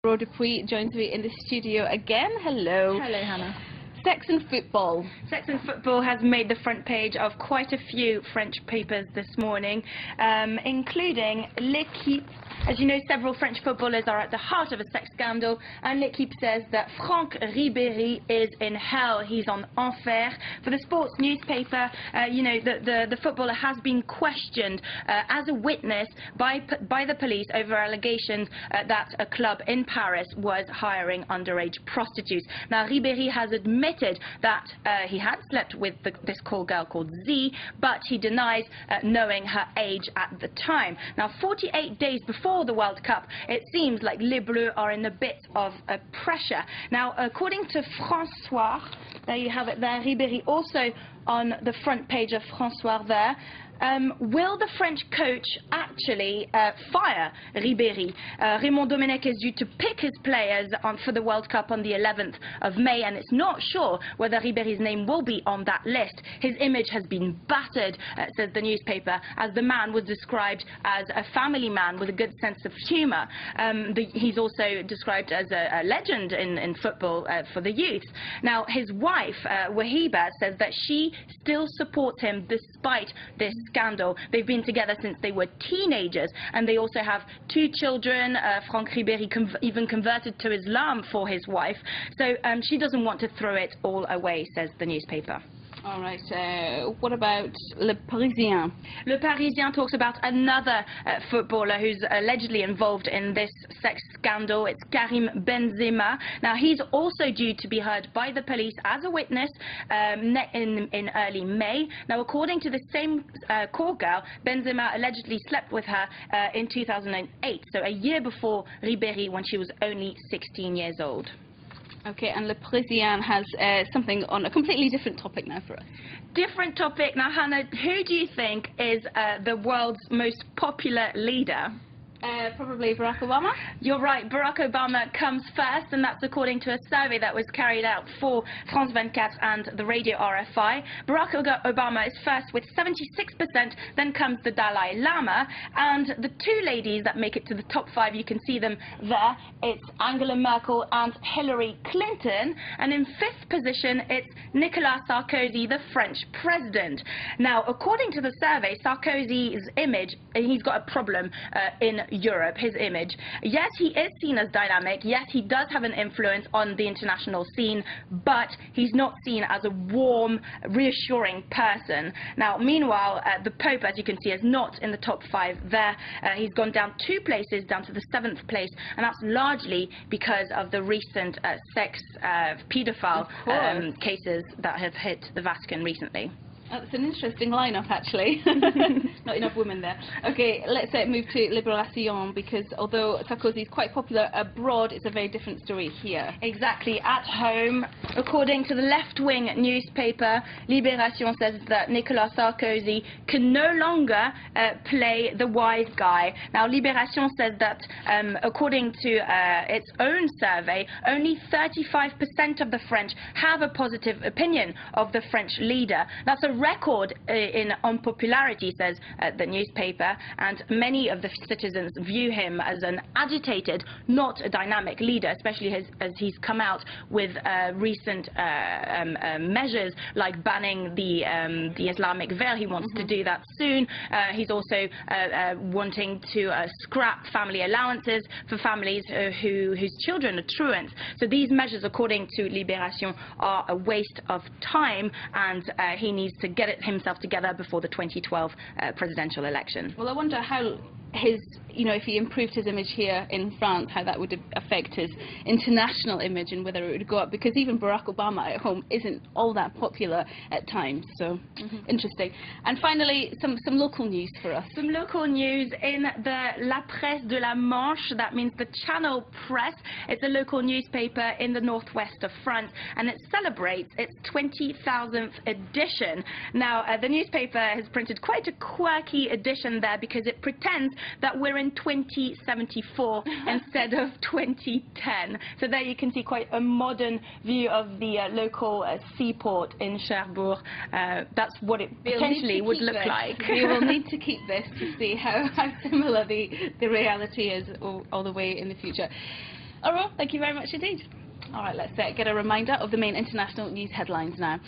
Ribéry joins me in the studio again. Hello. Hello, Hannah. Sex and football. Sex and football has made the front page of quite a few French papers this morning, including L'Équipe. As you know, several French footballers are at the heart of a sex scandal, and L'Équipe says that Franck Ribéry is in hell. He's on enfer. For the sports newspaper, the footballer has been questioned as a witness by the police over allegations that a club in Paris was hiring underage prostitutes. Now, Ribéry has admitted that he had slept with this call girl called Z, but he denies knowing her age at the time. Now, 48 days before the World Cup, it seems like Les Bleus are in a bit of pressure. Now, according to François, there you have it there, Ribéry also on the front page of François there. Will the French coach actually fire Ribéry? Raymond Domenech is due to pick his players for the World Cup on the 11th of May, and it's not sure whether Ribéry's name will be on that list. His image has been battered, says the newspaper, as the man was described as a family man with a good sense of humour. He's also described as a legend in football for the youth. Now, his wife, Wahiba, says that she still supports him despite this scandal. They've been together since they were teenagers, and they also have 2 children. Franck Ribéry even converted to Islam for his wife, so she doesn't want to throw it all away, says the newspaper. All right. What about Le Parisien? Le Parisien talks about another footballer who's allegedly involved in this sex scandal. It's Karim Benzema. Now, he's also due to be heard by the police as a witness in early May. Now, according to the same call girl, Benzema allegedly slept with her in 2008, so a year before Ribéry, when she was only 16 years old. Okay, and Le Parisien has something on a completely different topic now for us. Different topic. Now, Hannah, who do you think is the world's most popular leader? Probably Barack Obama? You're right. Barack Obama comes first, and that's according to a survey that was carried out for France 24 and the radio RFI. Barack Obama is first with 76%, then comes the Dalai Lama, and the 2 ladies that make it to the top 5, you can see them there. It's Angela Merkel and Hillary Clinton, and in 5th position, it's Nicolas Sarkozy, the French president. Now, according to the survey, Sarkozy's image, he's got a problem in Europe, his image. Yes, he is seen as dynamic. Yes, he does have an influence on the international scene, but he's not seen as a warm, reassuring person. Now, meanwhile, the Pope, as you can see, is not in the top 5 there. He's gone down 2 places, down to the 7th place, and that's largely because of the recent sex paedophile cases that have hit the Vatican recently. That's an interesting lineup, actually. Not enough women there. Okay, let's move to Libération, because although Sarkozy is quite popular abroad, it's a very different story here. Exactly. At home, according to the left-wing newspaper, Libération says that Nicolas Sarkozy can no longer play the wise guy. Now, Libération says that according to its own survey, only 35% of the French have a positive opinion of the French leader. That's a record in unpopularity, says the newspaper, and many of the citizens view him as an agitated, not a dynamic leader, especially as he's come out with recent measures like banning the Islamic veil. He wants to do that soon. He's also wanting to scrap family allowances for families whose children are truants. So these measures, according to Libération, are a waste of time, and he needs to get himself together before the 2012 presidential election. Well, I wonder how his, if he improved his image here in France, how that would affect his international image and whether it would go up, because even Barack Obama at home isn't all that popular at times, so interesting. And finally, some local news for us. Some local news in the La Presse de la Manche, that means the Channel Press. It's a local newspaper in the northwest of France, and it celebrates its 20,000th edition. Now, the newspaper has printed quite a quirky edition there, because it pretends that we're in 2074 instead of 2010. So there you can see quite a modern view of the local seaport in Cherbourg. That's what it potentially would look like. We will need to keep this to see how similar the reality is all the way in the future. All right, thank you very much indeed. All right, let's get a reminder of the main international news headlines now.